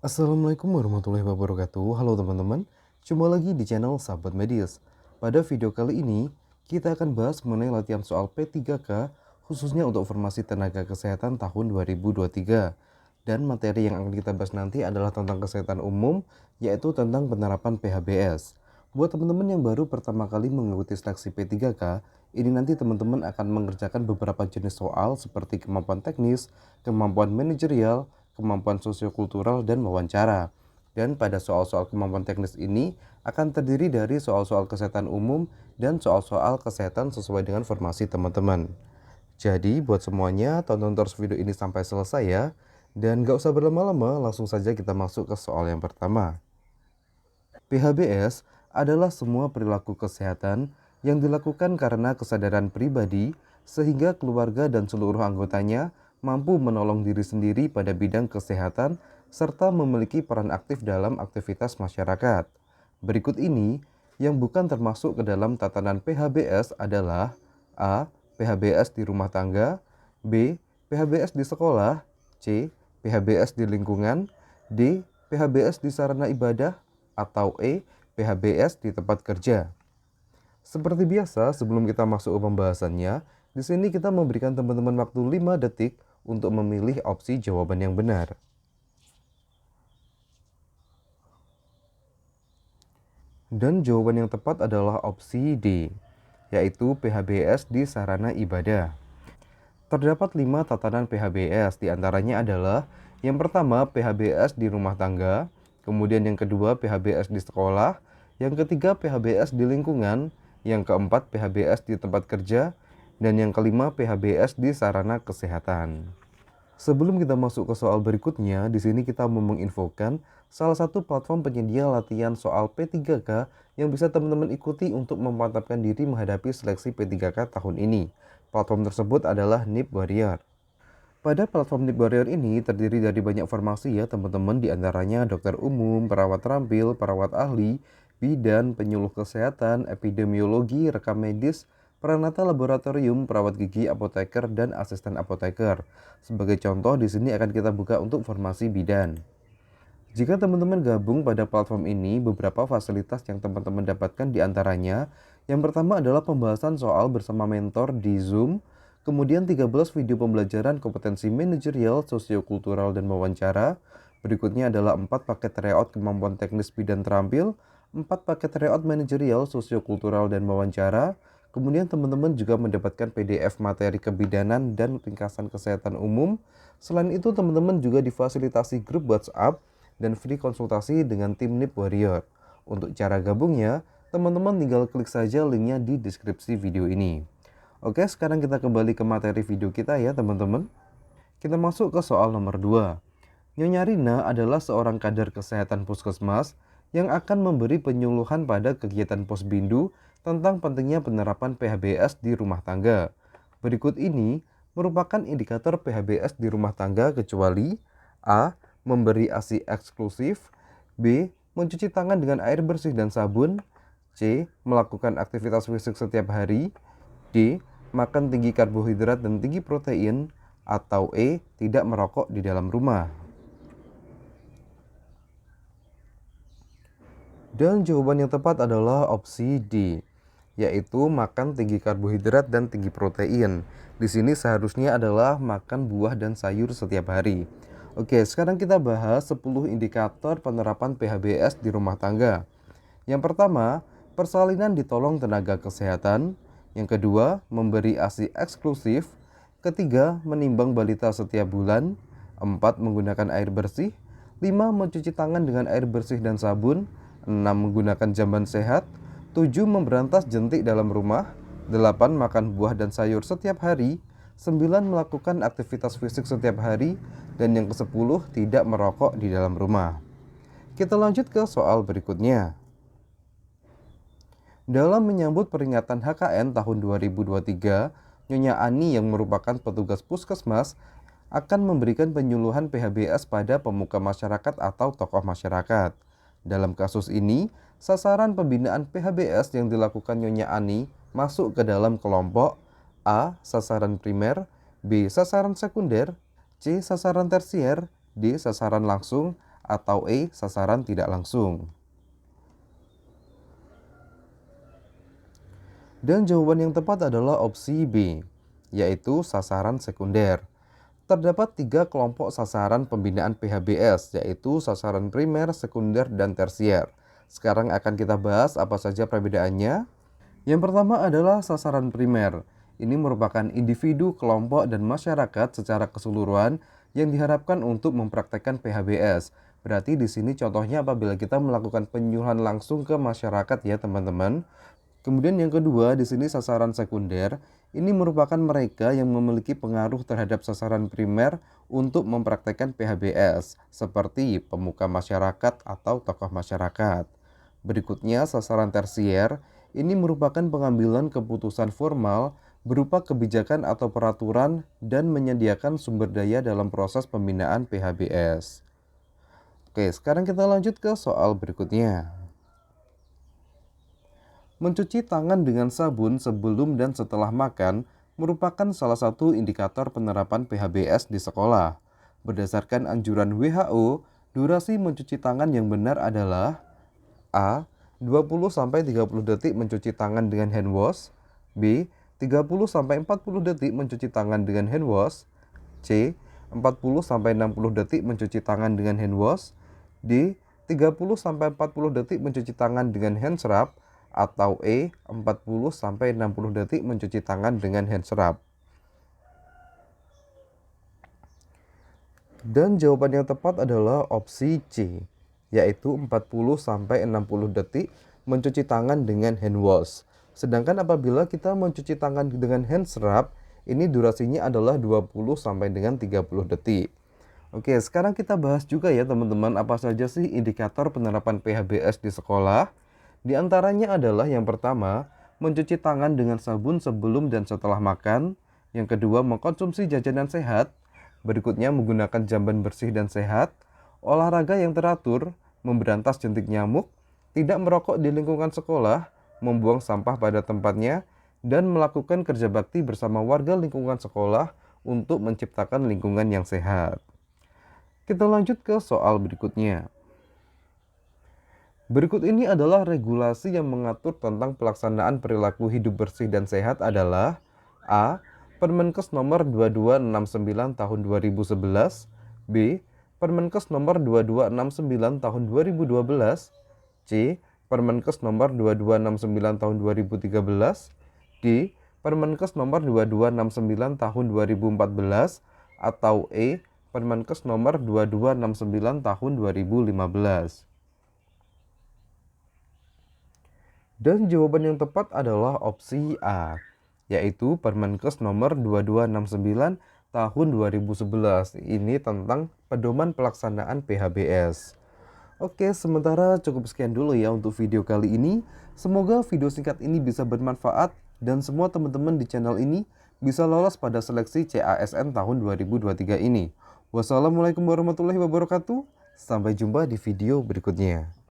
Assalamualaikum warahmatullahi wabarakatuh. Halo teman-teman, jumpa lagi di channel Sahabat Medis. Pada video kali ini, kita akan bahas mengenai latihan soal P3K khususnya untuk formasi tenaga kesehatan tahun 2023. Dan materi yang akan kita bahas nanti adalah tentang kesehatan umum, yaitu tentang penerapan PHBS. Buat teman-teman yang baru pertama kali mengikuti seleksi P3K, ini nanti teman-teman akan mengerjakan beberapa jenis soal seperti kemampuan teknis, kemampuan manajerial, kemampuan sosiokultural, dan wawancara. Dan pada soal-soal kemampuan teknis ini akan terdiri dari soal-soal kesehatan umum dan soal-soal kesehatan sesuai dengan formasi teman-teman. Jadi buat semuanya tonton terus video ini sampai selesai ya. Dan gak usah berlama-lama, langsung saja kita masuk ke soal yang pertama. PHBS adalah semua perilaku kesehatan yang dilakukan karena kesadaran pribadi sehingga keluarga dan seluruh anggotanya mampu menolong diri sendiri pada bidang kesehatan serta memiliki peran aktif dalam aktivitas masyarakat. Berikut ini yang bukan termasuk ke dalam tatanan PHBS adalah A. PHBS di rumah tangga, B. PHBS di sekolah, C. PHBS di lingkungan, D. PHBS di sarana ibadah, atau E. PHBS di tempat kerja. Seperti biasa, sebelum kita masuk ke pembahasannya, di sini kita memberikan teman-teman waktu 5 detik untuk memilih opsi jawaban yang benar. Dan jawaban yang tepat adalah opsi D, yaitu PHBS di sarana ibadah. Terdapat 5 tatanan PHBS, diantaranya adalah yang pertama PHBS di rumah tangga, kemudian yang kedua PHBS di sekolah, yang ketiga PHBS di lingkungan, yang keempat PHBS di tempat kerja, dan yang kelima PHBS di sarana kesehatan. Sebelum kita masuk ke soal berikutnya, di sini kita mau menginfokan salah satu platform penyedia latihan soal P3K yang bisa teman-teman ikuti untuk memantapkan diri menghadapi seleksi P3K tahun ini. Platform tersebut adalah NIP Warrior. Pada platform NIP Warrior ini terdiri dari banyak formasi ya teman-teman, diantaranya dokter umum, perawat terampil, perawat ahli, bidan, penyuluh kesehatan, epidemiologi, rekam medis, peranata laboratorium, perawat gigi, apoteker, dan asisten apoteker. Sebagai contoh di sini akan kita buka untuk formasi bidan. Jika teman-teman gabung pada platform ini, beberapa fasilitas yang teman-teman dapatkan diantaranya, yang pertama adalah pembahasan soal bersama mentor di Zoom, kemudian 13 video pembelajaran kompetensi manajerial, sosiokultural, dan wawancara. Berikutnya adalah 4 paket tryout kemampuan teknis bidan terampil, 4 paket tryout manajerial, sosiokultural, dan wawancara. Kemudian teman-teman juga mendapatkan PDF materi kebidanan dan ringkasan kesehatan umum. Selain itu teman-teman juga difasilitasi grup WhatsApp dan free konsultasi dengan tim NIP Warrior. Untuk cara gabungnya, teman-teman tinggal klik saja linknya di deskripsi video ini. Oke, sekarang kita kembali ke materi video kita ya teman-teman. Kita masuk ke soal nomor 2. Nyonya Rina adalah seorang kader kesehatan puskesmas yang akan memberi penyuluhan pada kegiatan Posbindu tentang pentingnya penerapan PHBS di rumah tangga. Berikut ini merupakan indikator PHBS di rumah tangga kecuali A. Memberi ASI eksklusif, B. Mencuci tangan dengan air bersih dan sabun, C. Melakukan aktivitas fisik setiap hari, D. Makan tinggi karbohidrat dan tinggi protein, atau E. Tidak merokok di dalam rumah. Dan jawaban yang tepat adalah opsi D, yaitu makan tinggi karbohidrat dan tinggi protein. Di sini seharusnya adalah makan buah dan sayur setiap hari. Oke, sekarang kita bahas 10 indikator penerapan PHBS di rumah tangga. Yang pertama, persalinan ditolong tenaga kesehatan. Yang kedua, memberi ASI eksklusif. Ketiga, menimbang balita setiap bulan. 4. Menggunakan air bersih. 5. Mencuci tangan dengan air bersih dan sabun. 6. Menggunakan jamban sehat. 7. Memberantas jentik dalam rumah. 8. Makan buah dan sayur setiap hari. 9. Melakukan aktivitas fisik setiap hari. Dan yang ke-10, tidak merokok di dalam rumah. Kita lanjut ke soal berikutnya. Dalam menyambut peringatan HKN tahun 2023, Nyonya Ani yang merupakan petugas puskesmas akan memberikan penyuluhan PHBS pada pemuka masyarakat atau tokoh masyarakat. Dalam kasus ini, sasaran pembinaan PHBS yang dilakukan Nyonya Ani masuk ke dalam kelompok A. Sasaran primer, B. Sasaran sekunder, C. Sasaran tersier, D. Sasaran langsung, atau E. Sasaran tidak langsung. Dan jawaban yang tepat adalah opsi B, yaitu sasaran sekunder. Terdapat 3 kelompok sasaran pembinaan PHBS, yaitu sasaran primer, sekunder, dan tersier. Sekarang akan kita bahas apa saja perbedaannya. Yang pertama adalah sasaran primer. Ini merupakan individu, kelompok, dan masyarakat secara keseluruhan yang diharapkan untuk mempraktekkan PHBS. Berarti di sini contohnya apabila kita melakukan penyuluhan langsung ke masyarakat ya teman-teman. Kemudian yang kedua di sini sasaran sekunder. Ini merupakan mereka yang memiliki pengaruh terhadap sasaran primer untuk mempraktekkan PHBS, seperti pemuka masyarakat atau tokoh masyarakat. Berikutnya sasaran tersier. Ini merupakan pengambilan keputusan formal berupa kebijakan atau peraturan dan menyediakan sumber daya dalam proses pembinaan PHBS. Oke, sekarang kita lanjut ke soal berikutnya. Mencuci tangan dengan sabun sebelum dan setelah makan merupakan salah satu indikator penerapan PHBS di sekolah. Berdasarkan anjuran WHO, durasi mencuci tangan yang benar adalah A. 20-30 detik mencuci tangan dengan hand wash. B. 30-40 detik mencuci tangan dengan hand wash. C. 40-60 detik mencuci tangan dengan hand wash. D. 30-40 detik mencuci tangan dengan hand scrub. Atau E. 40-60 detik mencuci tangan dengan hand scrub. Dan jawaban yang tepat adalah opsi C, yaitu 40-60 detik mencuci tangan dengan hand wash. Sedangkan apabila kita mencuci tangan dengan hand scrub, ini durasinya adalah 20-30 detik. Oke, sekarang kita bahas juga ya teman-teman, apa saja sih indikator penerapan PHBS di sekolah. Di antaranya adalah yang pertama, mencuci tangan dengan sabun sebelum dan setelah makan. Yang kedua, mengkonsumsi jajanan sehat. Berikutnya, menggunakan jamban bersih dan sehat, olahraga yang teratur, memberantas jentik nyamuk, tidak merokok di lingkungan sekolah, membuang sampah pada tempatnya, dan melakukan kerja bakti bersama warga lingkungan sekolah untuk menciptakan lingkungan yang sehat. Kita lanjut ke soal berikutnya. Berikut ini adalah regulasi yang mengatur tentang pelaksanaan perilaku hidup bersih dan sehat adalah A. Permenkes nomor 2269 tahun 2011. B. Permenkes nomor 2269 tahun 2012. C. Permenkes nomor 2269 tahun 2013. D. Permenkes nomor 2269 tahun 2014. Atau E. Permenkes nomor 2269 tahun 2015. Dan jawaban yang tepat adalah opsi A, yaitu Permenkes nomor 2269 tahun 2011. Ini tentang pedoman pelaksanaan PHBS. Oke, sementara cukup sekian dulu ya untuk video kali ini. Semoga video singkat ini bisa bermanfaat dan semua teman-teman di channel ini bisa lolos pada seleksi CASN tahun 2023 ini. Wassalamualaikum warahmatullahi wabarakatuh. Sampai jumpa di video berikutnya.